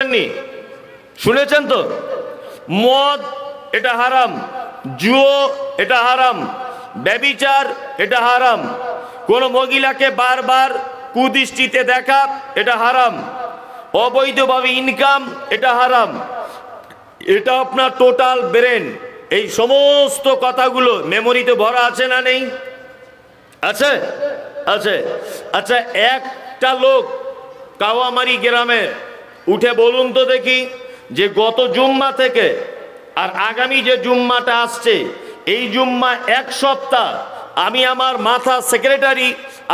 শোনেননি? শুনেছেন তো? মদ এটা হারাম, জুয়ো এটা হারাম, ব্যভিচার এটা হারাম, কোন মহিলাকে বারবার কুদৃষ্টিতে দেখা এটা হারাম, অবৈধভাবে ইনকাম এটা হারাম। এটা আপনার টোটাল ব্রেন, এই সমস্ত কথাগুলো মেমোরিতে ভরা আছে না নেই? আছে, আছে। আচ্ছা, একটা লোক কাওয়ামারি গ্রামের উঠে বলুন তো দেখি যে গত জুম্মা থেকে আর আগামী যে জুম্মাটা আসছে এই জুম্মা এক সপ্তাহ আমি আমার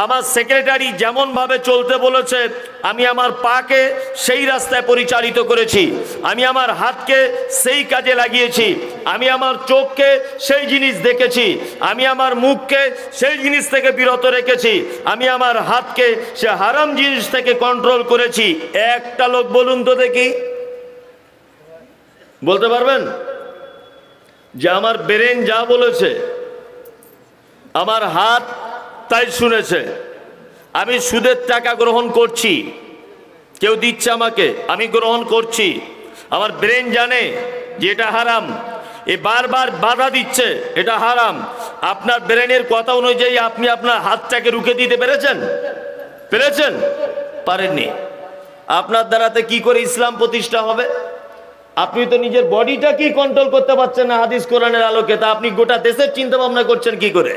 আমার সেক্রেটারি যেমনভাবে চলতে বলেছে আমি আমার পাকে সেই রাস্তায় পরিচালিত করেছি, আমি আমার হাতকে সেই কাজে লাগিয়েছি, আমি আমার চোখকে সেই জিনিস দেখেছি, আমি আমার মুখকে সেই জিনিস থেকে বিরত রেখেছি, আমি আমার হাতকে সে হারাম জিনিস থেকে কন্ট্রোল করেছি। একটা লোক বলুন তো দেখি, বলতে পারবেন যে আমার ব্রেন যা বলেছে, আমার হাত তাই শুনেছে, আমি সুদের টাকা গ্রহণ করছি, কেউ দিচ্ছে আমাকে, আমি গ্রহণ করছি, আমার ব্রেন জানে যে এটা হারাম, এ বারবার বাধা দিচ্ছে এটা হারাম। আপনার ব্রেনের কথা অনুযায়ী আপনি আপনার হাতটাকে রুখে দিতে পেরেছেন? পারেননি। আপনার দ্বারাতে কি করে ইসলাম প্রতিষ্ঠা হবে? আপনি তো নিজের বডিটাকেই কন্ট্রোল করতে পারছেন না হাদিস কোরআনের আলোকে, তা আপনি গোটা দেশের চিন্তা ভাবনা করছেন কি করে?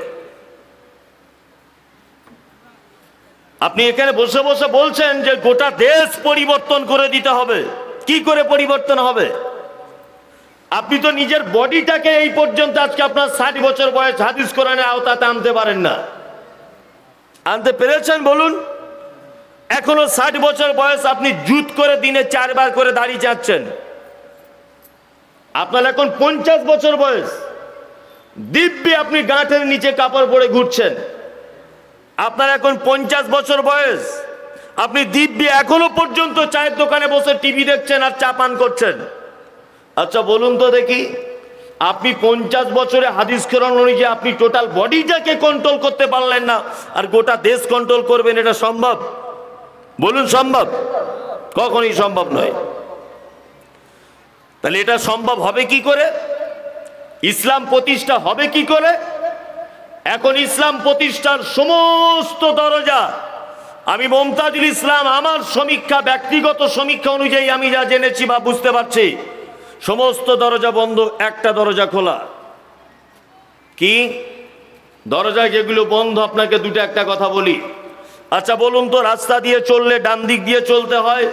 আপনি এখানে বসে বসে বলছেন যে গোটা দেশ পরিবর্তন করে দিতে হবে, কি করে পরিবর্তন হবে? আপনি তো নিজের বডিটাকে এই পর্যন্ত আজকে আপনার 60 বছর বয়স হাদিস কোরআনের আওতাতে আনতে পারেন না। আনতে পেরেছেন বলুন? এখনো 60 বছর বয়স আপনি জুত করে দিনে 4 বার করে দাড়ি চাচ্ছেন। আপনার এখন 50 বছর বয়স, দিব্যি আপনি গাঁটের নিচে কাপড় পরে ঘুরছেন। আপনার এখন 50 বছর বয়স, আপনি দিব্যি এখনো পর্যন্ত চায়ের দোকানে বসে টিভি দেখছেন আর চা পান করছেন। আচ্ছা বলুন তো দেখি, আপনি 50 বছরে হাদিস কোরআন অনুযায়ী আপনি টোটাল বডিটাকে কন্ট্রোল করতে পারলেন না, আর গোটা দেশ কন্ট্রোল করবেন, এটা সম্ভব? বলুন সম্ভব? কখনোই সম্ভব নয়। তাহলে এটা সম্ভব হবে কি করে? ইসলাম প্রতিষ্ঠা হবে কি করে? এখন ইসলাম প্রতিষ্ঠার সমস্ত দরজা আমি মমতাজুল ইসলাম আমার সমীক্ষা, ব্যক্তিগত সমীক্ষা অনুযায়ী আমি যা জেনেছি বা বুঝতে পারছি, সমস্ত দরজা বন্ধ, একটা দরজা খোলা। কি দরজা? যেগুলো বন্ধ আপনাকে দুটো একটা কথা বলি। আচ্ছা বলুন তো, রাস্তা দিয়ে চললে ডান দিক দিয়ে চলতে হয়,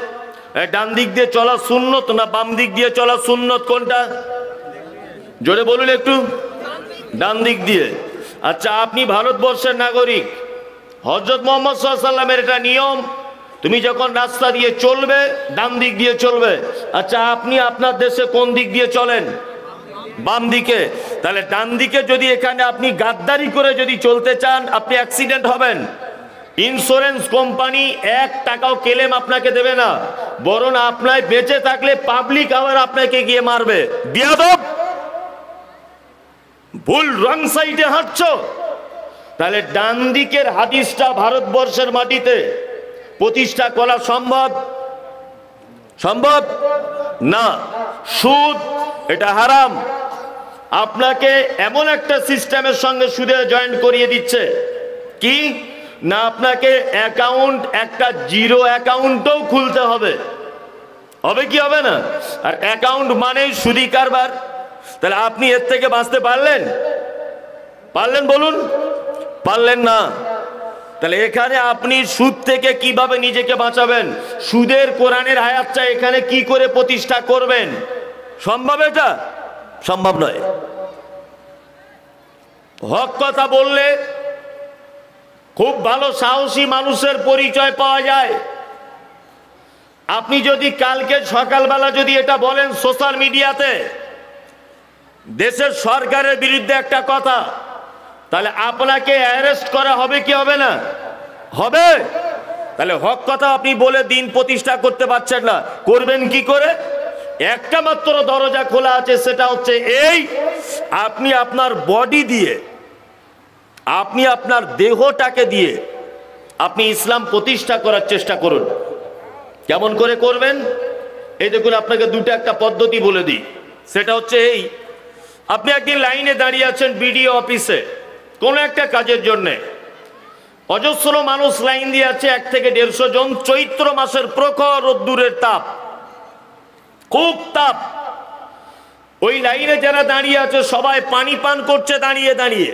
ডান দিক দিয়ে চলা সুন্নত না বাম দিক দিয়ে চলা সুন্নত? কোনটা? জোরে বলুন একটু। ডান দিক দিয়ে। আচ্ছা, আপনি ভারতবর্ষের নাগরিক, হযরত মুহাম্মদ সাল্লাল্লাহু আলাইহি ওয়াসাল্লামের এটা নিয়ম, তুমি যখন রাস্তা দিয়ে চলবে ডান দিক দিয়ে চলবে। আচ্ছা, আপনি আপনার দেশে কোন দিক দিয়ে চলেন? বাম দিকে। তাহলে ডান দিকে যদি এখানে আপনি গাদ্দারি করে যদি চলতে চান, আপনি অ্যাক্সিডেন্ট হবেন। ইন্স্যুরেন্স কোম্পানি 1 টাকাও ক্লেম আপনাকে দেবে না, বরং আপনার বেঁচে থাকলে পাবলিক আবার আপনাকে গিয়ে মারবে। বিয়াদব, ভুল রং সাইডে হাঁটছো। তাহলে ডান দিকের হাদিসটা ভারতবর্ষের মাটিতে প্রতিষ্ঠা করা সম্ভব? সম্ভব না। সুদ এটা হারাম। আপনাকে এমন একটা সিস্টেমের সঙ্গে সুদে জয়েন করিয়ে দিচ্ছে কি না, আপনাকে অ্যাকাউন্ট, একটা জিরো অ্যাকাউন্টও খুলতে হবে। হবে কি হবে না? আর অ্যাকাউন্ট মানেই সুদি কারবার। তাহলে আপনি এর থেকে বাঁচতে পারলেন? বলুন? পারলেন না। তাহলে এখানে আপনি সুদ থেকে কিভাবে নিজেকে বাঁচাবেন? সুদের কোরআনের আয়াতটা এখানে কি করে প্রতিষ্ঠা করবেন? সম্ভব? এটা সম্ভব নয়। হক কথা বললে খুব ভালো সাহসী মানুষের পরিচয় পাওয়া যায়। আপনি যদি কালকে সকালবেলা যদি এটা বলেন সোশ্যাল মিডিয়াতে দেশের সরকারের বিরুদ্ধে একটা কথা, তাহলে আপনাকে অ্যারেস্ট করা হবে কি হবে না? হবে। তাহলে হক কথা আপনি বলে দিন প্রতিষ্ঠা করতে পারছেন না, করবেন কি করে? একটা মাত্র দরজা খোলা আছে, সেটা হচ্ছে এই, আপনি আপনার বডি দিয়ে, আপনি আপনার দেহটাকে দিয়ে আপনি ইসলাম প্রতিষ্ঠা করার চেষ্টা করুন। কেমন করে করবেন? এই দেখুন, আপনাকে দুটো একটা পদ্ধতি বলে দিই। সেটা হচ্ছে এই, আপনি একদিন লাইনে দাঁড়িয়ে আছেন বিডিও অফিসে কোনো একটা কাজের জন্যে, অজস্র মানুষ লাইন দিয়ে আছে, 1 থেকে 150 জন। চৈত্র মাসের প্রখর রোদ্দুরের তাপ, খুব তাপ। ওই লাইনে যারা দাঁড়িয়ে আছে সবাই পানি পান করছে দাঁড়িয়ে দাঁড়িয়ে,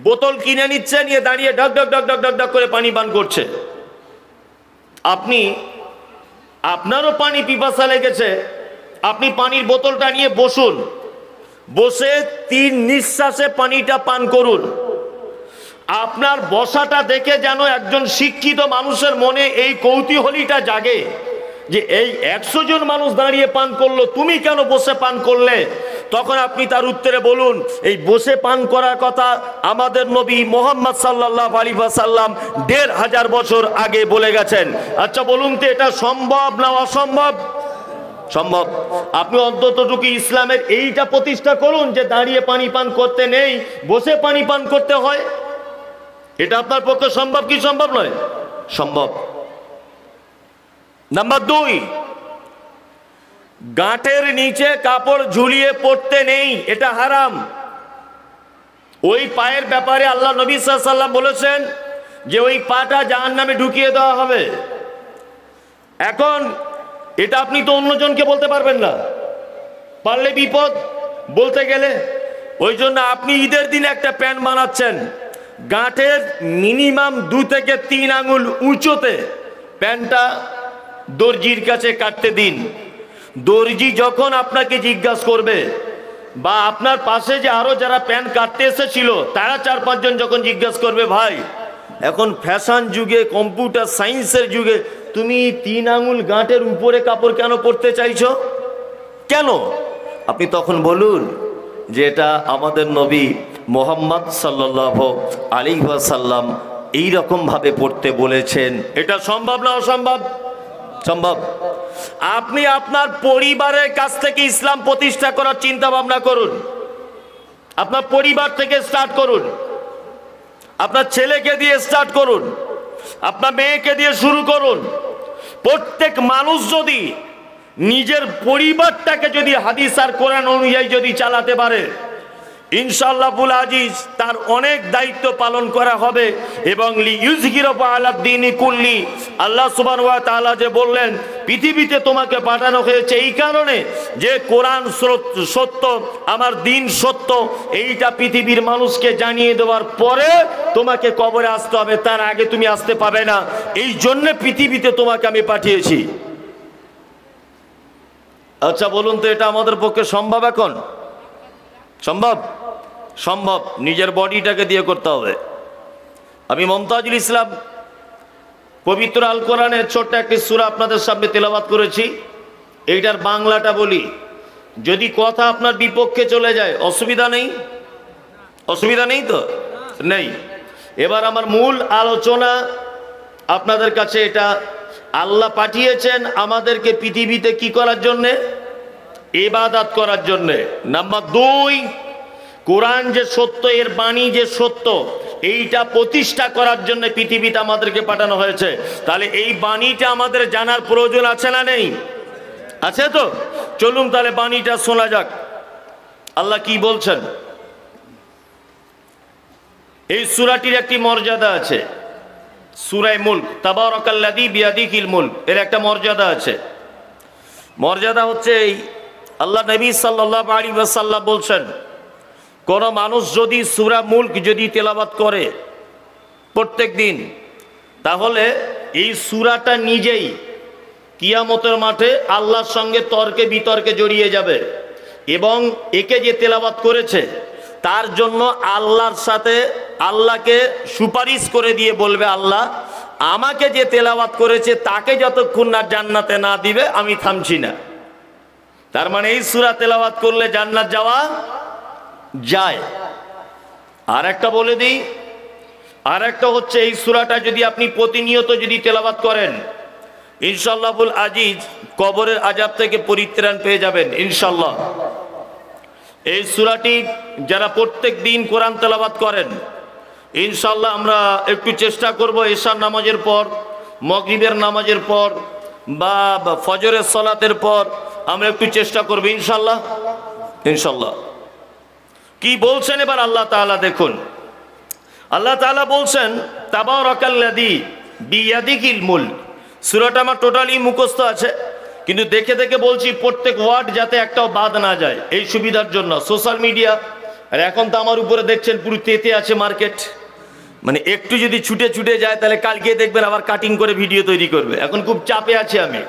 বোতল কিনে নিচ্ছে, নিয়ে দাঁড়িয়ে ঢক ঢক ঢক ঢক ঢক ঢক করে পানি পান করছে। আপনারও পানি পিপাসা লেগেছে, আপনি পানির বোতলটা নিয়ে বসুন, বসে 3 নিঃশ্বাসে পানিটা পান করুন। আপনার বসাটা দেখে যেন একজন শিক্ষিত মানুষের মনে এই কৌতূহলীটা জাগে যে এই 100 জন মানুষ দাঁড়িয়ে পান করলো, তুমি কেন বসে পান করলে? তখন আপনি তার উত্তরে বলুন, এই বসে পান করার কথা আমাদের নবী মুহাম্মদ সাল্লাল্লাহু আলাইহি ওয়াসাল্লাম 1500 বছর আগে বলে গেছেন। আচ্ছা বলুন তো, এটা সম্ভব না অসম্ভব? সম্ভব। আপনি অন্ততটুকু ইসলামের এইটা প্রতিষ্ঠা করুন যে দাঁড়িয়ে পানি পান করতে নেই, বসে পানি পান করতে হয়। এটা আপনার পক্ষে সম্ভব কি সম্ভব নয়? সম্ভব। নাম্বার 2, গাঁটের নিচে কাপড় ঝুলিয়ে পড়তে নেই, এটা হারাম। ওই পায়ের ব্যাপারে আল্লাহ নবী সাল্লাল্লাহু আলাইহি ওয়াসাল্লাম বলেছেন যে ওই পাটা জাহান্নামে ঢুকিয়ে দেওয়া হবে। এখন এটা আপনি তো অন্যজনকে বলতে পারবেন না, পারলে বিপদ বলতে গেলে। ওই জন্য আপনি ঈদের দিন একটা প্যান্ট বানাচ্ছেন, গাঁটের মিনিমাম 2 থেকে 3 আঙুল উঁচুতে প্যান্টটা দর্জির কাছে কাটতে দিন। দর্জি যখন আপনাকে জিজ্ঞাসা করবে, বা আপনার পাশে যে আরো যারা প্যান্ট কাটতে এসেছিল তারা 4-5 জন যখন জিজ্ঞাসা করবে, ভাই এখন ফ্যাশন যুগে, কম্পিউটার সায়েন্সের যুগে তুমি 3 আঙুল গাঁটের উপরে কাপড় কেন পরতে চাইছো, কেন? আপনি তখন বলুন যে এটা আমাদের নবী মুহাম্মদ সাল্লাল্লাহু আলাইহি ওয়াসাল্লাম এইরকম ভাবে পড়তে বলেছেন। এটা সম্ভব না অসম্ভব? সম্ভব। আপনি আপনার পরিবারের কাছ থেকে ইসলাম প্রতিষ্ঠা করার চিন্তা ভাবনা করুন, আপনার পরিবার থেকে স্টার্ট করুন, আপনার ছেলেকে দিয়ে স্টার্ট করুন, আপনার মেয়েকে দিয়ে শুরু করুন। প্রত্যেক মানুষ যদি নিজের পরিবারটাকে যদি হাদিস আর কোরআন অনুযায়ী যদি চালাতে পারে, ইনশাআল্লাহ বুল আজিজ তার অনেক দায়িত্ব পালন করা হবে। এবং লিইউযহিরাহু আলা দ্বীনি কুল্লি, আল্লাহ সুবহানাহু ওয়া তাআলা যে বললেন পৃথিবীতে তোমাকে পাঠানো হয়েছে এই কারণে যে কোরআন সত্য, আমার দ্বীন সত্য, এইটা পৃথিবীর মানুষকে জানিয়ে দেওয়ার পরে তোমাকে কবরে আসতে হবে, তার আগে তুমি আসতে পাবে না। এই জন্য পৃথিবীতে তোমাকে আমি পাঠিয়েছি। আচ্ছা বলুন তো, এটা আমাদের পক্ষে সম্ভব? এখন সম্ভব? সম্ভব। নিজের বডিটাকে দিয়ে করতে হবে। আমি মুমতাজুল ইসলাম পবিত্র আল কোরআনের ছোট্ট একটি সূরা আপনাদের সামনে তেলাওয়াত করেছি, এইটার বাংলাটা বলি। যদি কথা আপনার বিপক্ষে চলে যায় অসুবিধা নেই, অসুবিধা নেই তো? নেই। এবার আমার মূল আলোচনা আপনাদের কাছে, এটা আল্লাহ পাঠিয়েছেন আমাদেরকে পৃথিবীতে কি করার জন্যে? ইবাদত করার জন্যে। নাম্বার 2, কোরআন যে সত্য, এর বাণী যে সত্য, এইটা প্রতিষ্ঠা করার জন্য পৃথিবীতে আমাদেরকে পাঠানো হয়েছে। তাহলে এই বাণীটা আমাদের জানার প্রয়োজন আছে না নেই? আছে তো? চলুন তাহলে বাণীটা শোনা যাক, আল্লাহ কি বলছেন। এই সূরাটির একটি মর্যাদা আছে, সূরা মুলক, তাবারাকাল্লাযী বিয়াদিহিল মুলক, এর একটা মর্যাদা আছে। মর্যাদা হচ্ছে এই, আল্লাহ নবী সাল্লাল্লাহু আলাইহি ওয়াসাল্লাম বলছেন, কোন মানুষ যদি সূরা মুলক যদি তেলাওয়াত করে প্রত্যেক দিন, তাহলে এই সূরাটা নিজেই কিয়ামতের মাঠে আল্লাহর সঙ্গে তর্কে বিতর্কে জড়িয়ে যাবে, এবং একে যে তেলাওয়াত করেছে তার জন্য আল্লাহর সাথে আল্লাহকে সুপারিশ করে দিয়ে বলবে, আল্লাহ আমাকে যে তেলাওয়াত করেছে তাকে যতক্ষণ না জান্নাতে না দিবে আমি থামছি না। তার মানে এই সূরা তেলাওয়াত করলে জান্নাত যাওয়া যায়। আর একটা বলে দিই, আর একটা হচ্ছে এই সূরাটা যদি আপনি প্রতিনিয়ত যদি তেলাওয়াত করেন, ইনশাআল্লাহুল আজিজ কবরের আযাব থেকে পরিত্রাণ পেয়ে যাবেন ইনশাআল্লাহ। এই সূরাটি যারা প্রত্যেক দিন কোরআন তেলাওয়াত করেন, ইনশাআল্লাহ আমরা একটু চেষ্টা করব এশার নামাজের পর, মাগরিবের নামাজের পর বা ফজরের সালাতের পর আমরা একটু চেষ্টা করবো ইনশাল্লাহ। ইনশাল্লাহ কি বলছেন এবার আল্লাহ তাআলা দেখুন। আল্লাহ তাআলা বলছেন তাবারাকাল্লাযী বিয়াদিহিল মুলক। সূরাটা আমার টোটালি মুখস্থ আছে, কিন্তু দেখে দেখে বলছি প্রত্যেক ওয়ার্ড যাতে একটাও বাদ না যায় এই সুবিধার জন্য। সোশ্যাল মিডিয়া আর এখন তো আমার উপরে দেখছেন পুরো তেতে আছে মার্কেট, মানে একটু যদি ছুটে ছুটে যায় তাহলে কালকে দেখবেন আবার কাটিং করে ভিডিও তৈরি করবে। এখন খুব চাপে আছি আমি,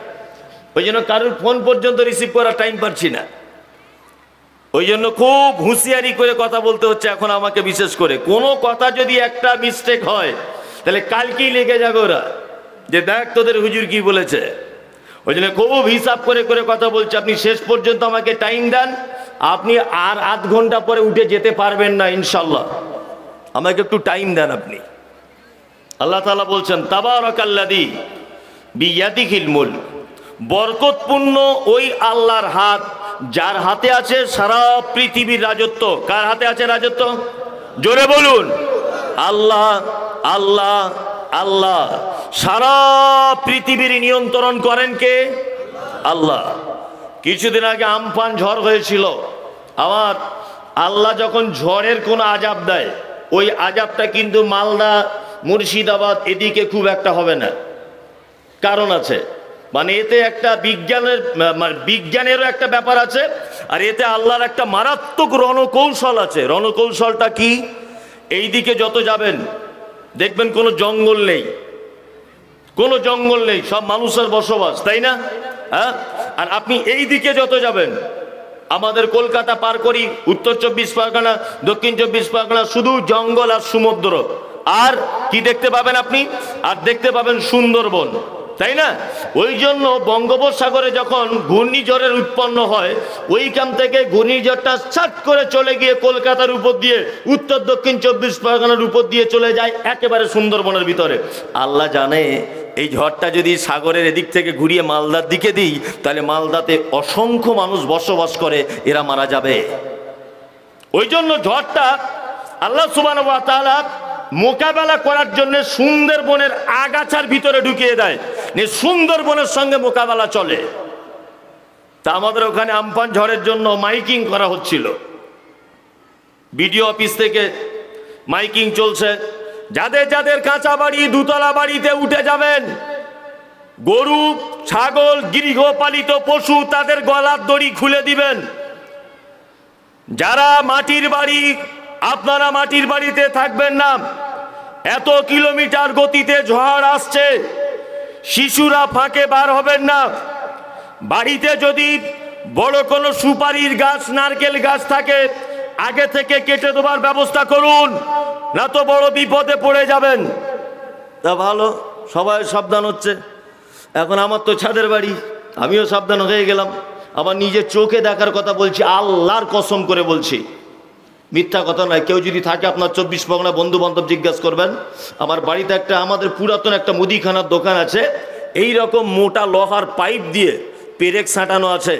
ওই জন্য কারোর ফোন পর্যন্ত রিসিভ করার টাইম পাচ্ছি না, ওই জন্য খুব হুঁশিয়ারি করে কথা বলতে হচ্ছে এখন আমাকে। বিশেষ করে কোনো কথা যদি একটা মিস্টেক হয় তাহলে কালকেই লেগে যাবে ওরা, যে দেখ তোদের হুজুর কি বলেছে। ওই জন্য খুব হিসাব করে করে কথা বলছে। আপনি শেষ পর্যন্ত আমাকে টাইম দেন, আপনি আর আধ ঘন্টা পরে উঠে যেতে পারবেন না ইনশাল্লাহ, আমাকে একটু টাইম দেন আপনি। আল্লাহ তাআলা বলছেন তাবারাকাল্লাযী বিয়াদিহিল মুলক। বরকতপূর্ণ ওই আল্লাহর হাত, যার হাতে আছে সারা পৃথিবীর রাজত্ব। কার হাতে আছে রাজত্ব? জোরে বলুন আল্লাহ। আল্লাহ আল্লাহ সারা পৃথিবীর নিয়ন্ত্রণ করেন কে? আল্লাহ। কিছুদিন আগে আমফান ঝড় হয়েছিল। আমার আল্লাহ যখন ঝড়ের কোনো আযাব দেয়, ওই আযাবটা কিন্তু মালদা মুর্শিদাবাদ এদিকে খুব একটা হবে না। কারণ আছে, মানে এতে একটা বিজ্ঞানেরও একটা ব্যাপার আছে, আর এতে আল্লাহর একটা মারাত্মক রণকৌশল আছে। রণকৌশলটা কি? এই দিকে যত যাবেন দেখবেন কোনো জঙ্গল নেই, কোনো জঙ্গল নেই, সব মানুষের বসবাস, তাই না? হ্যাঁ। আর আপনি এই দিকে যত যাবেন, আমাদের কলকাতা পার করি, উত্তর 24 পরগনা, দক্ষিণ 24 পরগনা, শুধু জঙ্গল আর সমুদ্র। আর কি দেখতে পাবেন আপনি? আর দেখতে পাবেন সুন্দরবন, তাই না? ওই জন্য বঙ্গোপসাগরে যখন ঘূর্ণিঝড়ের উৎপন্ন হয়, ওইখান থেকে ঘূর্ণিঝড়টা ছাট করে চলে গিয়ে কলকাতার উপর দিয়ে উত্তর দক্ষিণ 24 পরগনার উপর দিয়ে চলে যায় একেবারে সুন্দরবনের ভিতরে। আল্লাহ জানে এই ঝড়টা যদি সাগরের এদিক থেকে ঘুরিয়ে মালদার দিকে দিই, তাহলে মালদাতে অসংখ্য মানুষ বসবাস করে, এরা মারা যাবে। ওই জন্য ঝড়টা আল্লাহ সুবহানাহু ওয়া তাআলা মোকাবেলা করার জন্য সুন্দরবনের আগাছার ভিতরে ঢুকিয়ে দেয়, সুন্দরবনের সঙ্গে মোকাবেলা চলে। তা আমাদের ওখানে আমফান ঝড়ের জন্য মাইকিং করা হচ্ছিল, বিডিও অফিস থেকে মাইকিং চলছে, যাদের যাদের কাঁচা বাড়ি দুতলা বাড়িতে উঠে যাবেন, গরু ছাগল গৃহপালিত পশু তাদের গলার দড়ি খুলে দিবেন। যারা মাটির বাড়ি, আপনারা মাটির বাড়িতে থাকবেন না। এত কিলোমিটার গতিতে ঝড় আসছে, শিশুরা ফাঁকে বার হবেন না। বাড়িতে যদি বড় কোনো সুপারির গাছ নারকেল গাছ থাকে, আগে থেকে কেটে দেওয়ার ব্যবস্থা করুন, না তো বড় বিপদে পড়ে যাবেন। তা ভালো, সবাই সাবধান হচ্ছে। এখন আমার তো ছাদের বাড়ি, আমিও সাবধান হয়ে গেলাম। আবার নিজের চোখে দেখার কথা বলছি, আল্লাহর কসম করে বলছি, মিথ্যা কথা নয়। কেউ যদি থাকে আপনার 24 পরগনা বন্ধু বান্ধব জিজ্ঞাসা করবেন। আমার বাড়িতে একটা আমাদের পুরাতন একটা মুদিখানার দোকান আছে, এই রকম মোটা লোহার পাইপ দিয়ে পেরেক ছাঁটানো আছে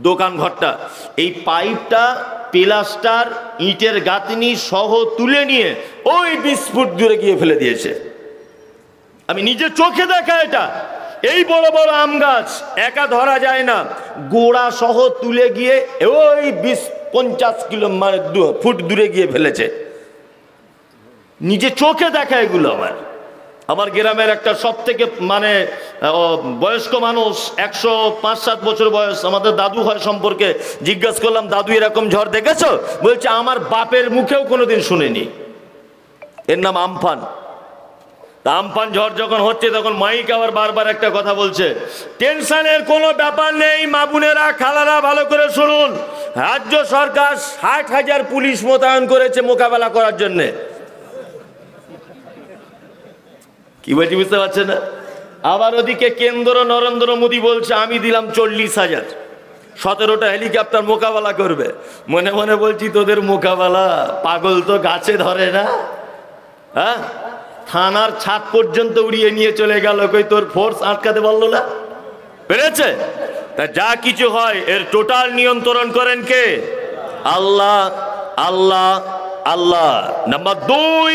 দোকান ঘরটা। এই পাইপটা প্লাস্টার ইটের গাঁথনি সহ তুলে নিয়ে ওই 20 ফুট দূরে গিয়ে ফেলে দিয়েছে। আমি নিজের চোখে দেখা এটা। এই বড় বড় আম গাছ একা ধরা যায় না, গোড়া সহ তুলে গিয়ে ওই 20-50 কিলো মানে ফুট দূরে গিয়ে ফেলেছে। নিজে চোখে দেখা এগুলো। আমার গ্রামের একটা সব থেকে মানে বয়স্ক মানুষ, 105-7 বছর বয়স, আমাদের দাদু হয় সম্পর্কে, জিজ্ঞাসা করলাম, দাদু এরকম ঝড় দেখেছো? বলছে আমার বাপের মুখেও কোনোদিন শুনিনি। এর নাম আমফান। আমফান ঝড় যখন হচ্ছে তখন মাইক আবার বারবার একটা কথা বলছে, টেনশনের কোনো ব্যাপার নেই। মা বোনেরা খালারা ভালো করে শুনুন, রাজ্য সরকার 60,000 পুলিশ মোতায়েন করেছে মোকাবেলা করার জন্য। কি বলছি বুঝতে পারছেন না? আবার ওদিকে কেন্দ্র নরেন্দ্র মোদী বলছে আমি দিলাম 40,000, 17টা হেলিকপ্টার মোকাবেলা করবে। মনে মনে বলছি তোদের মোকাবেলা পাগল তো গাছে ধরে না। হ্যাঁ, থানার ছাদ পর্যন্ত উড়িয়ে নিয়ে চলে গেল, কই তোর ফোর্স আটকাতে পারলো না? পেরেছে? তা যা কিছু হয় এর টোটাল নিয়ন্ত্রণ করেন কে? আল্লাহ। আল্লাহ আল্লাহ। নাম্বার 2,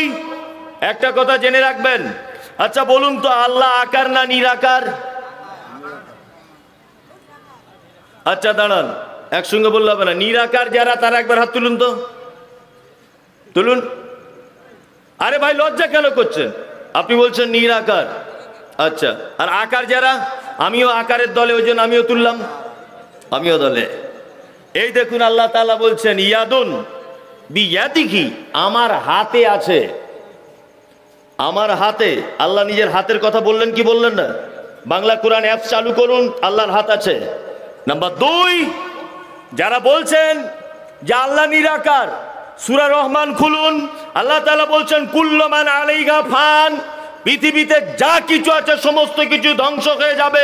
একটা কথা জেনে রাখবেন। আচ্ছা বলুন তো, আল্লাহ আকার না নিরাকার? আচ্ছা দাঁড়ান, একসঙ্গে বললে হবে না। নিরাকার যারা তারা একবার হাত তুলুন তো, তুলুন। আরে ভাই লজ্জা কেন করছেন? আপনি বলছেন নিরাকার, আচ্ছা। আর আকার যারা, আমিও আকারের দলে, ওই জন্য আমিও তুললাম, আমিও দলে। এই দেখুন আল্লাহ তাআলা বলছেন ইয়াদুন বিয়াদিহি, আমার হাতে আছে, আমার হাতে। আল্লাহ নিজের হাতের কথা বললেন কি বললেন না? বাংলা কোরআন অ্যাপ চালু করুন, আল্লাহর হাত আছে। নাম্বার 2, যারা বলছেন যে আল্লাহ নিরাকার, সূরা রহমান খুলুন, আল্লাহ তাআলা বলছেন কুল্লু মান আলাইহা ফান, পৃথিবীতে যা কিছু আছে সমস্ত কিছু ধ্বংস হয়ে যাবে।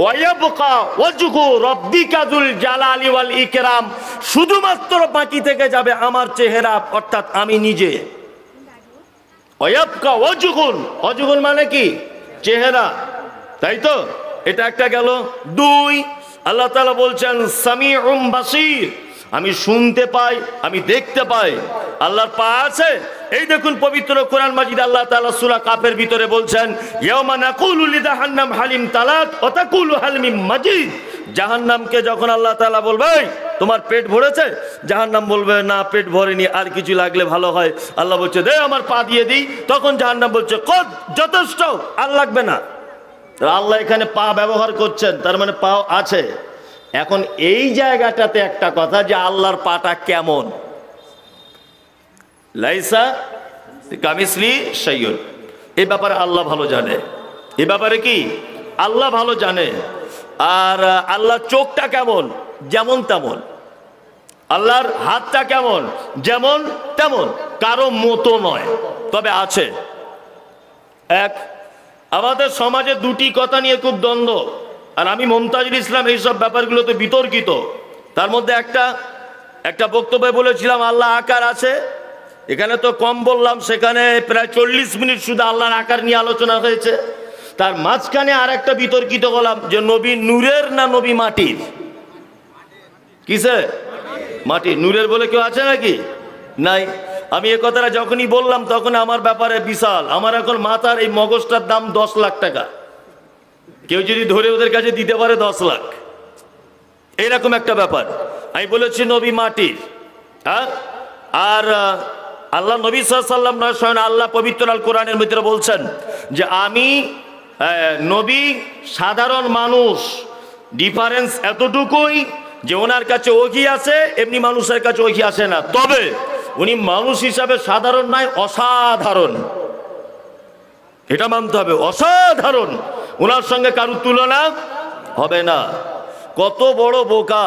ওয়ায়াবকা ওয়াজহু রাব্বিকা যুল জালালি ওয়াল ইকরাম, শুধুমাত্র বাকি থেকে যাবে আমার চেহারা, অর্থাৎ আমি নিজে। ওয়ায়াবকা ওয়াজহুন, ওয়াজহুন মানে কি? চেহারা, তাই তো? এটা একটা গেল। 2, আল্লাহ তাআলা বলছেন সামিউম বাসীর, আমি শুনতে পাই, আমি দেখতে পাই। আল্লাহর পা আছে। এই দেখুন পবিত্র কোরআন মাজিদ আল্লাহ তাআলা সূরা কাফের ভিতরে বলছেন ইয়াওমা নাকুলু লিজাহান্নাম হালিম তালাত ওয়া তাকুলু হাল মিন মাজিদ, জাহান্নামকে যখন আল্লাহ তাআলা বলবে তোমার পেট ভরেছে, জাহান্নাম বলবে না পেট ভরেনি, আর কিছু লাগলে ভালো হয়। আল্লাহ বলছে দে আমার পা দিয়ে দিই, তখন জাহান্নাম বলছে কত, যথেষ্ট, আর লাগবে না। আল্লাহ এখানে পা ব্যবহার করছেন, তার মানে পাও আছে। এখন এই জায়গাটাতে একটা কথা যে আল্লাহর পাটা কেমন, লাইসা কামিসলি শাইউন, এই ব্যাপারে আল্লাহ ভালো জানে। এই ব্যাপারে কি আল্লাহ ভালো জানে। আর আল্লাহর চোখটা কেমন, যেমন তেমন। আল্লাহর হাতটা কেমন, যেমন তেমন, কারো মতো নয়, তবে আছে। এক, আমাদের সমাজে দুটি কথা নিয়ে খুব দ্বন্দ্ব, আর আমি মুমতাজুল ইসলাম এইসব ব্যাপারগুলোতে বিতর্কিত। তার মধ্যে একটা বক্তব্যে বলেছিলাম আল্লাহ আকার আছে, এখানে তো কম বললাম, সেখানে প্রায় 40 মিনিট শুধু আল্লাহর আকার নিয়ে আলোচনা হয়েছে। তার মাঝখানে আর একটা বিতর্কিত হলাম যে নবী নূরের না নবী মাটির। কিসে? মাটির। নূরের বলে কেউ আছে নাকি? নাই। আমি এ কথাটা যখনই বললাম তখন আমার ব্যাপারে বিশাল, আমার এখন মাথার এই মগজটার দাম 10 লাখ টাকা। কেউ যদি ধরে ওদের কাছে দিতে পারে 10 লাখ, এইরকম একটা ব্যাপার। আমি বলেছি নবী মাটির। হ্যাঁ, আর আল্লাহ নবী সাল্লাল্লাহু আলাইহি ওয়াসাল্লাম নয়, স্বয়ং আল্লাহ পবিত্র আল কোরআনের ভিতরে বলছেন যে আমি নবী সাধারণ মানুষ, ডিফারেন্স এতটুকুই যে ওনার কাছে ওহী আছে, এমনি মানুষের কাছে ওহী আসে না, তবে উনি মানুষ হিসাবে সাধারণ নয়, অসাধারণ। এটা মানতে হবে, অসাধারণ, ওনার সঙ্গে কারুর তুলনা হবে না। কত বড় বোকা,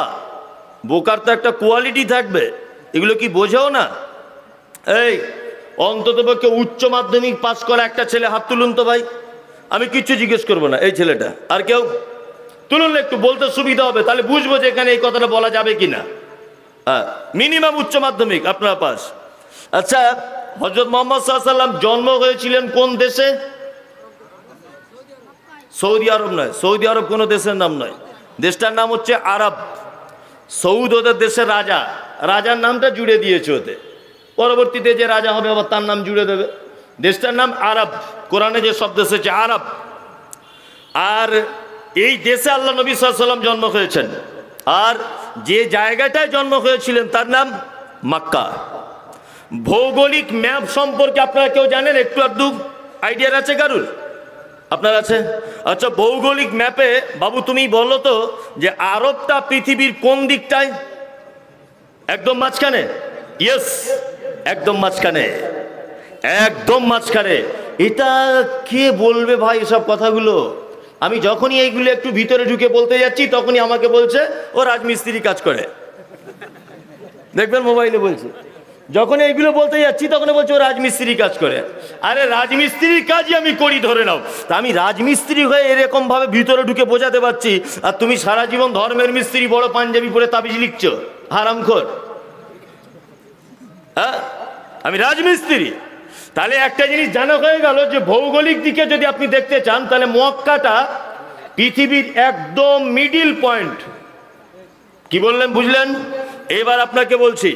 বোকার তো একটা কোয়ালিটি থাকবে, এগুলো কি বোঝাও না? এই অন্ততপক্ষে উচ্চ মাধ্যমিক পাস করা একটা ছেলে হাত তুলুন তো ভাই, আমি কিচ্ছু জিজ্ঞেস করবো না, এই ছেলেটা। আর কেউ তুলুন, একটু বলতে সুবিধা হবে, তাহলে বুঝবো যে এখানে এই কথাটা বলা যাবে কিনা। হ্যাঁ, মিনিমাম উচ্চ মাধ্যমিক আপনার পাস। আচ্ছা, হযরত মুহাম্মদ সাল্লাল্লাহু আলাইহি ওয়াসাল্লাম জন্ম হয়েছিলেন কোন দেশে? সৌদি আরব নয়, সৌদি আরব কোনো দেশের নাম নয়, দেশটার নাম হচ্ছে আরব। সৌদ ওদের দেশের রাজা, রাজার নামটা জুড়ে দিয়েছে ওতে, পরবর্তীতে যে রাজা হবে আবার তার নাম জুড়ে দেবে। দেশটার নাম আরব, কোরআনে যে শব্দ এসেছে আরব। আর এই দেশে আল্লাহ নবী সাল্লাল্লাহু আলাইহি ওয়াসাল্লাম জন্ম হয়েছেন, আর যে জায়গাটায় জন্ম হয়েছিলেন তার নাম মক্কা। ভৌগোলিক ম্যাপ সম্পর্কে আপনারা কেউ জানেন? একটু আধটু আইডিয়া আছে কারুর? আপনার আছে? আচ্ছা, ভৌগোলিক ম্যাপে বাবু তুমি বলো তো যে আরবটা পৃথিবীর কোন দিকটায়? একদম মাঝখানে? ইয়েস, একদম মাঝখানে, একদম মাঝখানে। এটা কে বলবে ভাই এসব কথাগুলো? আমি যখনই এইগুলো একটু ভিতরে ঢুকে বলতে যাচ্ছি তখনই আমাকে বলছে ও রাজমিস্ত্রি কাজ করে। দেখবেন মোবাইলে বলছে, যখন এইগুলো বলতে যাচ্ছি তখন বলছে ও রাজমিস্ত্রি কাজ করে। আরে রাজমিস্ত্রির কাজই আমি করি ধরে নাও, তা আমি রাজমিস্ত্রি হয়ে এরকম ভাবে ভিতরে ঢুকে বোঝাতে পারছি, আর তুমি সারা জীবন ধর্মের মিস্ত্রি, বড় পাঞ্জাবি পরে তাবিজ লিখছো, হারামখোর। হ্যাঁ, আমি রাজমিস্ত্রি। তাহলে একটা জিনিস জানা হয়ে গেল যে ভৌগোলিক দিকে যদি আপনি দেখতে চান তাহলে মক্কাটা পৃথিবীর একদম মিডিল পয়েন্ট। কি বললেন বুঝলেন? এবার আপনাকে বলছি,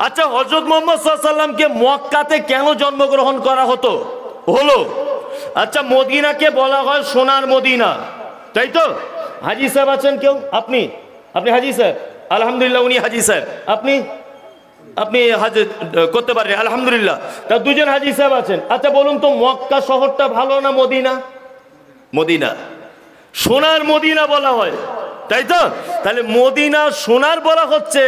আচ্ছা হযরত মুহাম্মদ সাল্লাল্লাহু আলাইহি ওয়াসাল্লামকে মক্কাতে কেন জন্মগ্রহণ করা হলো? আচ্ছা, মদিনাকে বলা হয় সোনার মদিনা, তাই তো? হাজী সাহেব আছেন কেউ? আপনি আপনি হাজি স্যার? আলহামদুলিল্লাহ, উনি হাজি স্যার। আপনি আপনি হাজ করতে পারেন, আলহামদুলিল্লাহ। তা দুজন হাজি সাহেব আছেন। আচ্ছা বলুন তো, মক্কা শহরটা ভালো না মদিনা? মদিনা। সোনার মদিনা বলা হয়, তাই তো? তাহলে মদিনা সোনার বলা হচ্ছে।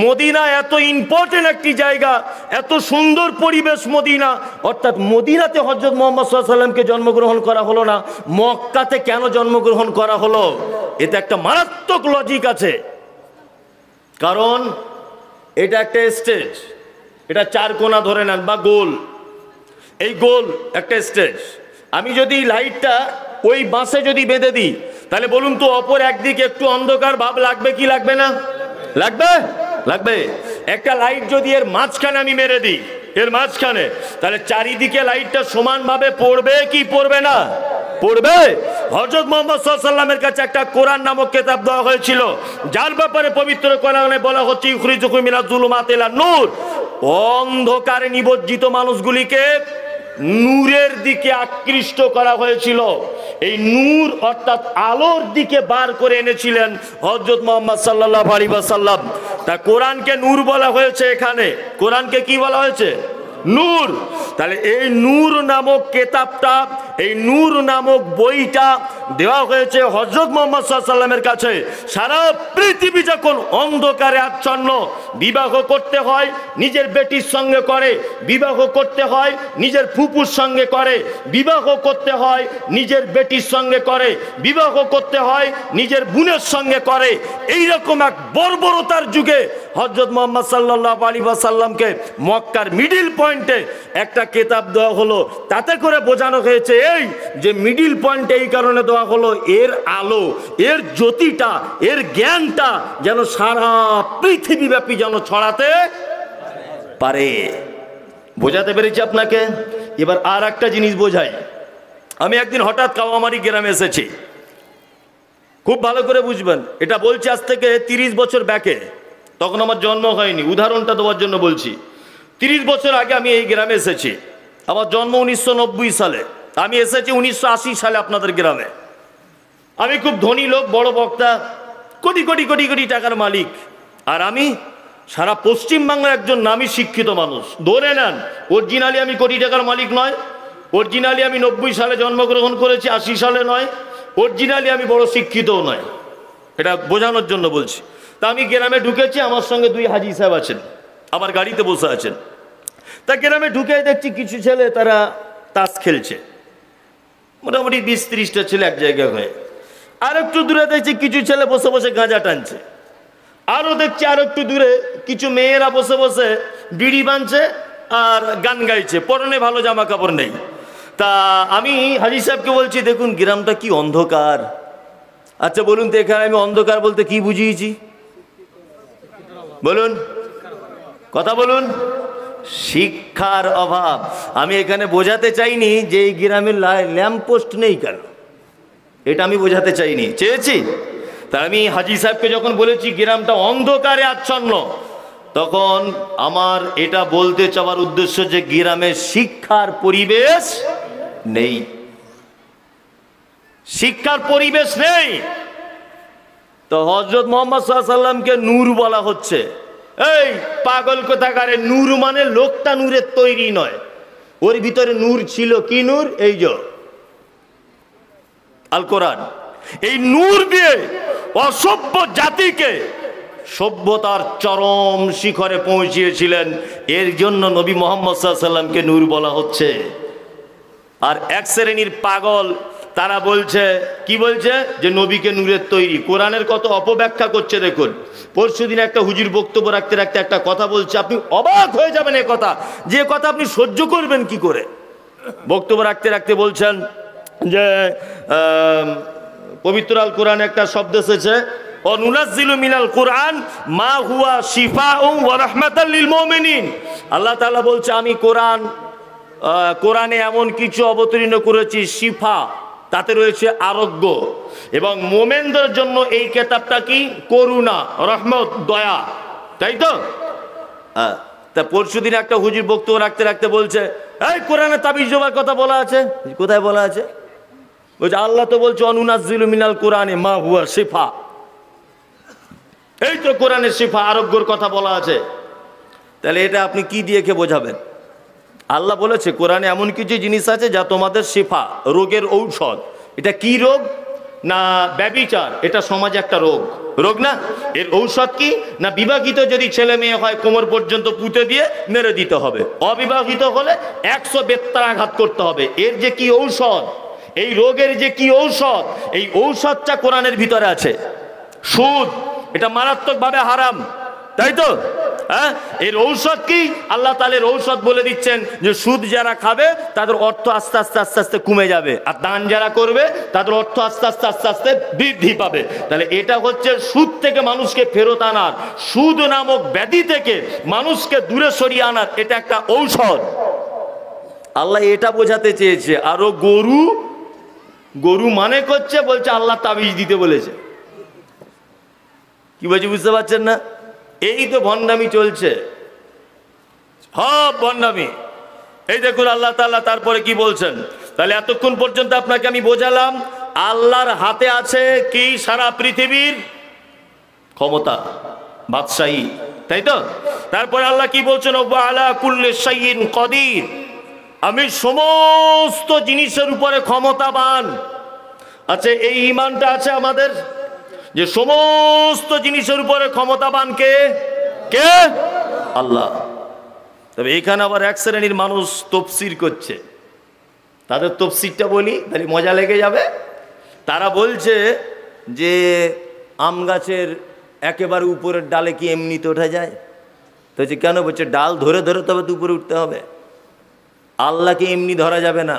মদিনা এত ইম্পর্টেন্ট একটি জায়গা, এত সুন্দর পরিবেশ মদিনা, অর্থাৎ মদিনাতে হযরত মুহাম্মদ সাল্লাল্লাহু আলাইহি ওয়াসাল্লামকে জন্মগ্রহণ করা হলো না, মক্কাতে কেন জন্মগ্রহণ করা হলো? এতে একটা মারাত্মক লজিক আছে। কারণ এটা একটা স্টেজ, এটা চার কোণা ধরে নেন বা গোল, এই গোল একটা স্টেজ। আমি যদি লাইটটা ওই বাঁশে যদি বেঁধে দিই, তাহলে বলুন তো অপর একদিকে একটু অন্ধকার ভাব লাগবে কি লাগবে না? লাগবে, লাগবে। একটা লাইট যদি এর মাঝখানে আমি মেরে দিই, এর মাঝখানে, তাহলে চারিদিকে লাইটটা সমানভাবে পড়বে কি পড়বে না? পড়বে। হযরত মুহাম্মদ সাল্লাল্লাহু আলাইহি ওয়াসাল্লামের কাছে একটা কোরআন নামক কিতাব দেওয়া হয়েছিল, যার ব্যাপারে পবিত্র কোরআনে বলা হচ্ছে ইখরিজুকুম মিনাজ যুলুমাতি ইলান নূর। অন্ধকারে নিমজ্জিত মানুষগুলিকে নূরের দিকে আকৃষ্ট করা হয়েছিল। এই নূর অর্থাৎ আলোর দিকে বার করে এনেছিলেন হযরত মুহাম্মদ সাল্লাল্লাহু আলাইহি ওয়াসাল্লাম। তা কোরআনকে নূর বলা হয়েছে, এখানে কোরআনকে কি বলা হয়েছে? নূর। তাহলে এই নূর নামক কিতাবটা, এই নূর নামক বইটা দেওয়া হয়েছে হযরত মুহাম্মদ সাল্লাল্লাহু আলাইহি ওয়াসাল্লামের কাছে। সারা পৃথিবী যখন অন্ধকারে আচ্ছন্ন, বিবাহ করতে হয় নিজের বেটির সঙ্গে করে, বিবাহ করতে হয় নিজের ফুপুর সঙ্গে করে, বিবাহ করতে হয় নিজের বেটির সঙ্গে করে, বিবাহ করতে হয় নিজের বোনের সঙ্গে করে, এই রকম এক বর্বরতার যুগে হযরত মুহাম্মদ সাল্লাল্লাহু আলাইহি ওয়াসাল্লামকে মক্কার মিডিল পয়েন্টে একটা কিতাব দেওয়া হলো। তাতে করে বোঝানো হয়েছে এই যে মিডিল পয়েন্টে এই কারণে দেওয়া হলো, এর আলো, এর জ্যোতিটা, এর জ্ঞানটা যেন সারা পৃথিবীব্যাপী যেন ছড়াতে পারে। বোঝাতে পেরেছি আপনাকে? এবার আর একটা জিনিস বোঝাই। আমি একদিন হঠাৎ কাওয়ামারি গ্রামে এসেছি, খুব ভালো করে বুঝবেন। এটা বলছি আজ থেকে 30 বছর ব্যাকে, তখন আমার জন্ম হয়নি, উদাহরণটা দেওয়ার জন্য বলছি। 30 বছর আগে আমি এই গ্রামে এসেছি। আমার জন্ম 1990 সালে, আমি এসেছি 1980 সালে আপনাদের গ্রামে। আমি খুব ধনী লোক, বড় বক্তা, কোটি কোটি কোটি কোটি টাকার মালিক, আর আমি সারা পশ্চিমবাংলার একজন নামী শিক্ষিত মানুষ। ধরে নেন অরিজিনালি আমি কোটি টাকার মালিক নয়, অরিজিনালি আমি 90 সালে জন্মগ্রহণ করেছি, 80 সালে নয়, অরিজিনালি আমি বড় শিক্ষিতও নয়, এটা বোঝানোর জন্য বলছি। তা আমি গ্রামে ঢুকেছি, আমার সঙ্গে 2 হাজি সাহেব আছেন, আমার গাড়িতে বসে আছেন। তা গ্রামে ঢুকে দেখছি কিছু ছেলে তারা তাস খেলছে, মোটামুটি 20-30টা ছেলে এক জায়গায় হয়ে। আর একটু দূরে দেখছি কিছু ছেলে বসে বসে গাঁজা টানছে। আরও দেখছি আর একটু দূরে কিছু মেয়েরা বসে বসে বিড়ি বাঁধছে আর গান গাইছে, পরনে ভালো জামা কাপড় নেই। তা আমি হাজি সাহেবকে বলছি, দেখুন গ্রামটা কি অন্ধকার। আচ্ছা বলুন তো, এখানে আমি অন্ধকার বলতে কি বুঝিয়েছি? বলুন, কথা বলুন। শিক্ষার অভাব। আমি এখানে বোঝাতে চাইনি যে এই গ্রামের ল্যাম্পপোস্ট নেই কেন, এটা আমি বোঝাতে চাইনি, চেয়েছি। তা আমি হাজি সাহেবকে যখন বলেছি গ্রামটা অন্ধকারে আচ্ছন্ন, তখন আমার এটা বলতে চাওয়ার উদ্দেশ্য যে গ্রামে শিক্ষার পরিবেশ নেই, শিক্ষার পরিবেশ নেই। তো হযরত মুহাম্মদ সাল্লাল্লাহু আলাইহি ওয়াসাল্লামকে নূর বলা হচ্ছে। এই পাগল কোথাকারে, নূর মানে লোকটা নূরের তৈরি নয়, ওর ভিতরে নূর ছিল। কি নূর? এই যে আল কোরআন। এই নূর দিয়ে অসভ্য জাতিকে সভ্যতার চরম শিখরে পৌঁছিয়েছিলেন। এর জন্য নবী মুহাম্মদ সাল্লাল্লাহু আলাইহি ওয়াসাল্লামকে নূর বলা হচ্ছে। আর এক শ্রেণীর পাগল তারা বলছে, কি বলছে? যে নবীকে নূরের তৈরি। কোরআনের কত অপব্যাখ্যা করছে দেখুন। পরশুদিন একটা হুজুর বক্তব্য রাখতে রাখতে একটা কথা বলছে, আপনি অবাক হয়ে যাবেন। এ কথা, যে কথা আপনি সহ্য করবেন কি করে? বক্তব্য রাখতে রাখতে বলছেন যে পবিত্র আল কোরআনে একটা শব্দ এসেছে, অনুনাজ্জিলু মিনাল কোরআন মা হুয়া শিফাউন ওয়া রাহমাতাল লিল মুমিনিন। আল্লাহ তাআলা বলছে, আমি কোরআনে এমন কিছু অবতীর্ণ করেছি, শিফা, তাতে রয়েছে আরোগ্য, এবং মোমেনদের জন্য এই কিতাবটা কি? করুণা, রহমত, দয়া, তাই তো? তা পরশুদিন একটা হুজুর বক্তব্য রাখতে রাখতে বলছে, এই কোরআনে তাবিজ জবার কথা বলা আছে। কোথায় বলা আছে? বলছে আল্লাহ তো বলছে অনুনাজ্জিলু মিনাল কোরআনে মা হুয়া শিফা। এই তো কোরআনে শিফা আরোগ্যর কথা বলা আছে। তাহলে এটা আপনি কি দিয়ে কে বোঝাবেন? আল্লাহ বলেছে কোরআনে এমন কিছু জিনিস আছে যা তোমাদের শিফা, রোগের ঔষধ। এটা কি রোগ? না ব্যভিচার, এটা সমাজে একটা রোগ, রোগ না? এর ঔষধ কি? না বিবাহিত যদি ছেলে মেয়ে হয় কোমর পর্যন্ত পুঁতে দিয়ে মেরে দিতে হবে, অবিবাহিত হলে 100 বেত্রাঘাত করতে হবে। এর যে কি ঔষধ, এই রোগের যে কি ঔষধ, এই ঔষধটা কোরআনের ভিতরে আছে। সুদ, এটা মারাত্মকভাবে হারাম, তাই তো? হ্যাঁ, এর ঔষধ কি? আল্লাহ তাআলার ঔষধ বলে দিচ্ছেন যে সুদ যারা খাবে তাদের অর্থ আস্তে আস্তে আস্তে আস্তে কমে যাবে, আর দান যারা করবে তাদের অর্থ আস্তে আস্তে আস্তে আস্তে বৃদ্ধি পাবে। তাহলে এটা হচ্ছে সুদ থেকে মানুষকে ফেরত আনার, সুদ নামক ব্যাধি থেকে মানুষকে দূরে সরিয়ে আনার এটা একটা ঔষধ। আল্লাহ এটা বোঝাতে চেয়েছে। আরো গরু, গরু মানে করছে, বলছে আল্লাহ তাবিজ দিতে বলেছে। কি বলছি বুঝতে পারছেন না? এই তো ভণ্ডামি চলছে, সব ভণ্ডামি। এই দেখুন আল্লাহ তাআলা তারপরে কি বলছেন। তাহলে এতক্ষণ পর্যন্ত আপনাকে আমি বোঝালাম আল্লাহর হাতে আছে কি? সারা পৃথিবীর ক্ষমতা, বাদশাহী, তাই তো? তারপরে আল্লাহ কি বলছেন? ওয়া আলা কুল্লি শাইইন কাদির, আমি সমস্ত জিনিসের উপরে ক্ষমতাবান। আচ্ছা, এই ঈমানটা আছে আমাদের যে সমস্ত জিনিসের উপরে ক্ষমতাবান কে? কে? আল্লাহ। তবে এখানে আবার এক শ্রেণীর মানুষ তফসির করছে, তাদের তফসিরটা বলি তাহলে মজা লেগে যাবে। তারা বলছে যে আম গাছের একেবারে উপরের ডালে কি এমনিতে ওঠা যায়? তো যে কেন? বলছে ডাল ধরে ধরে তবে তো উপরে উঠতে হবে। আল্লাহকে এমনি ধরা যাবে না,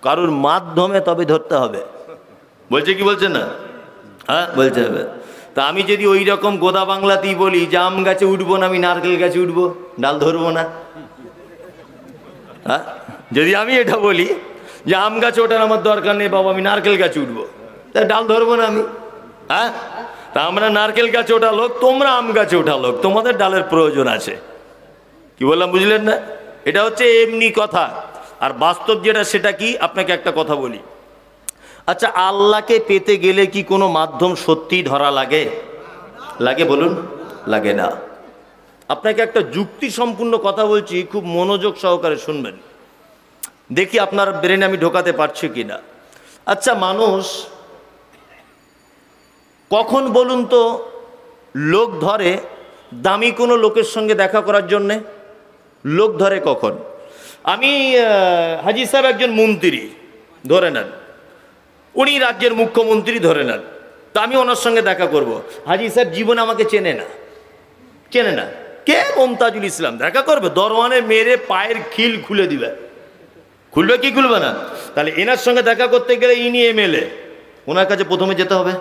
কারোর মাধ্যমে তবে ধরতে হবে। বলছে কি বলছে না? হ্যাঁ বলতে হবে। তা আমি যদি ওই রকম গোদা বাংলাতেই বলি যে আম গাছে উঠবো না, আমি নারকেল গাছে উঠবো, ডাল ধরবো না। হ্যাঁ, যদি আমি এটা বলি যে আম গাছে ওঠার আমার দরকার নেই বাবা, আমি নারকেল গাছে উঠবো, তা ডাল ধরবো না আমি। হ্যাঁ, তা আমরা নারকেল গাছে ওঠা লোক, তোমরা আম গাছে ওঠা লোক, তোমাদের ডালের প্রয়োজন আছে। কি বললাম বুঝলেন না? এটা হচ্ছে এমনি কথা, আর বাস্তব যেটা সেটা কি? আপনাকে একটা কথা বলি। আচ্ছা, আল্লাহকে পেতে গেলে কি কোনো মাধ্যম সত্যি ধরা লাগে? লাগে বলুন? লাগে না। আপনাকে একটা যুক্তি সম্পূর্ণ কথা বলছি, খুব মনোযোগ সহকারে শুনবেন, দেখি আপনার ব্রেনে আমি ঢোকাতে পারছি কিনা। আচ্ছা, মানুষ কখন বলুন তো লোক ধরে দামি কোনো লোকের সঙ্গে দেখা করার জন্যে? লোক ধরে কখন? আমি হাজী সাহেব একজন মন্ত্রী ধরে নেন, উনি রাজ্যের মুখ্যমন্ত্রী ধরে নেন, তো আমি ওনার সঙ্গে দেখা করব। হাজী সাহেব জীবনে আমাকে চেনে না, চেনে না। কে? মমতাজুল ইসলাম। দেখা করবে, দরওয়ানে মেরে পায়ের খিল খুলে দিবে। খুলবে কি খুলবে না? তাহলে এনার সঙ্গে দেখা করতে গেলে ইনি এমএলএ, ওনার কাছে প্রথমে যেতে হবে,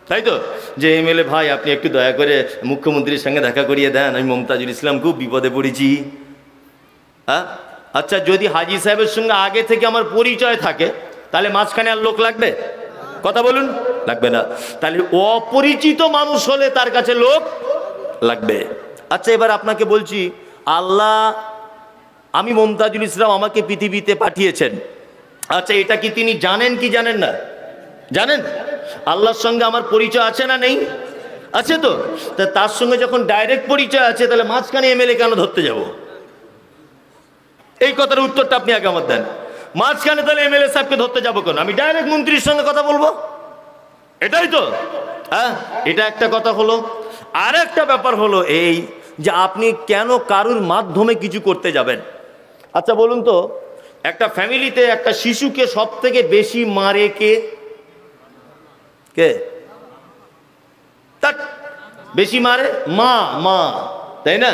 তাই তো? যে এমএলএ ভাই আপনি একটু দয়া করে মুখ্যমন্ত্রীর সঙ্গে দেখা করিয়ে দেন, আমি মমতাজুল ইসলাম খুব বিপদে পড়েছি। হ্যাঁ, আচ্ছা, যদি হাজী সাহেবের সঙ্গে আগে থেকে আমার পরিচয় থাকে তাহলে মাঝখানে আর লোক লাগবে? কথা বলুন, লাগবে না। তাহলে অপরিচিত মানুষ হলে তার কাছে লোক লাগবে। আচ্ছা, এবার আপনাকে বলছি, আল্লাহ, আমি মমতাজুল ইসলাম, আমাকে পৃথিবীতে পাঠিয়েছেন। আচ্ছা, এটা কি তিনি জানেন কি জানেন না? জানেন। আল্লাহর সঙ্গে আমার পরিচয় আছে না নেই? আছে তো। তা তার সঙ্গে যখন ডাইরেক্ট পরিচয় আছে, তাহলে মাঝখানে এমএলএ কেন ধরতে যাব? এই কথার উত্তরটা আপনি আগে আমার দেন। মাঝখানে তাহলে এমএলএ সাহেবকে ধরতে যাবো কেন? আমি ডাইরেক্ট মন্ত্রীর সঙ্গে কথা বলবো, এটাই তো। হ্যাঁ, এটা একটা কথা হলো। আর একটা ব্যাপার হলো এই যে আপনি কেন কারুর মাধ্যমে কিছু করতে যাবেন? আচ্ছা বলুন তো, একটা ফ্যামিলিতে একটা শিশুকে সব থেকে বেশি মারে কে? কে তার বেশি মারে? মা। মা, তাই না?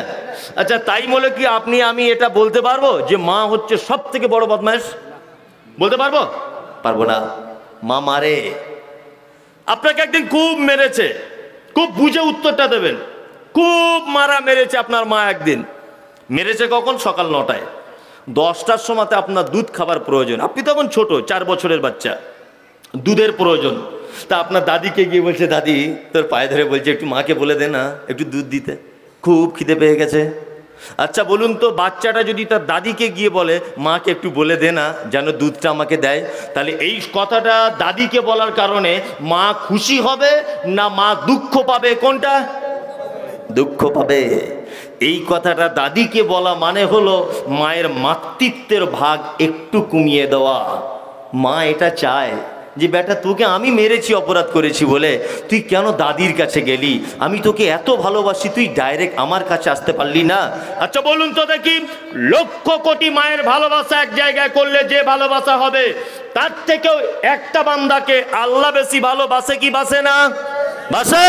আচ্ছা, তাই বলে কি আপনি আমি এটা বলতে পারবো যে মা হচ্ছে সব থেকে বড় বদমাশ? বলতে পারবো? পারবো না। মা মারে। আপনাকে একদিন খুব মেরেছে, খুব বুঝে উত্তরটা দেবেন। খুব মারা মেরেছে আপনার মা একদিন। মেরেছে কখন? সকাল 9টায়। 10টার সময়তে আপনার দুধ খাবার প্রয়োজন, আপনি তখন ছোট, 4 বছরের বাচ্চা, দুধের প্রয়োজন। তা আপনার দাদিকে গিয়ে বলছে, দাদি তোর পায়ে ধরে বলছে একটু মাকে বলে দে না একটু দুধ দিতে, খুব খিদে পেয়ে গেছে। আচ্ছা বলুন তো, বাচ্চাটা যদি তার দাদিকে গিয়ে বলে মাকে একটু বলে দে না যেন দুধটা আমাকে দেয়, তাহলে এই কথাটা দাদিকে বলার কারণে মা খুশি হবে না মা দুঃখ পাবে? কোনটা? দুঃখ পাবে। এই কথাটা দাদিকে বলা মানে হলো মায়ের মাতৃত্বের ভাগ একটু কমিয়ে দেওয়া। মা এটা চায় যে বেটা তোকে আমি মেরেছি অপরাধ করেছি বলে, তুই কেন দাদির কাছে গেলি? আমি তোকে এত ভালোবাসি, তুই ডাইরেক্ট আমার কাছে আসতে পারলি না? আচ্ছা বলুন তো দেখি, লক্ষ কোটি মায়ের ভালোবাসা এক জায়গায় করলে যে ভালোবাসা হবে, তার থেকেও একটা বান্দাকে আল্লাহ বেশি ভালোবাসে কি বাসে না? বাসে,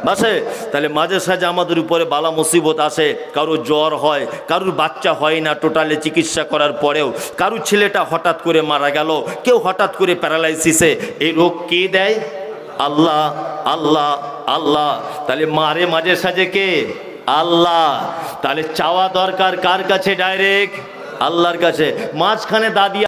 বাসে। তাহলে মাঝে সাঝে আমাদের উপরে বালা মুসিবত আসে, কারো জ্বর হয়, কারুর বাচ্চা হয় না টোটালে চিকিৎসা করার পরেও, কারুর ছেলেটা হঠাৎ করে মারা গেল, কেউ হঠাৎ করে প্যারালাইসিসে। এই রোগ কে দেয়? আল্লাহ, আল্লাহ, আল্লাহ। তাহলে মারে মাঝে সাঝে কে? আল্লাহ। তাহলে চাওয়া দরকার কার কাছে? ডাইরেক্ট আল্লাহর কাছে। মাঝখানে দাদি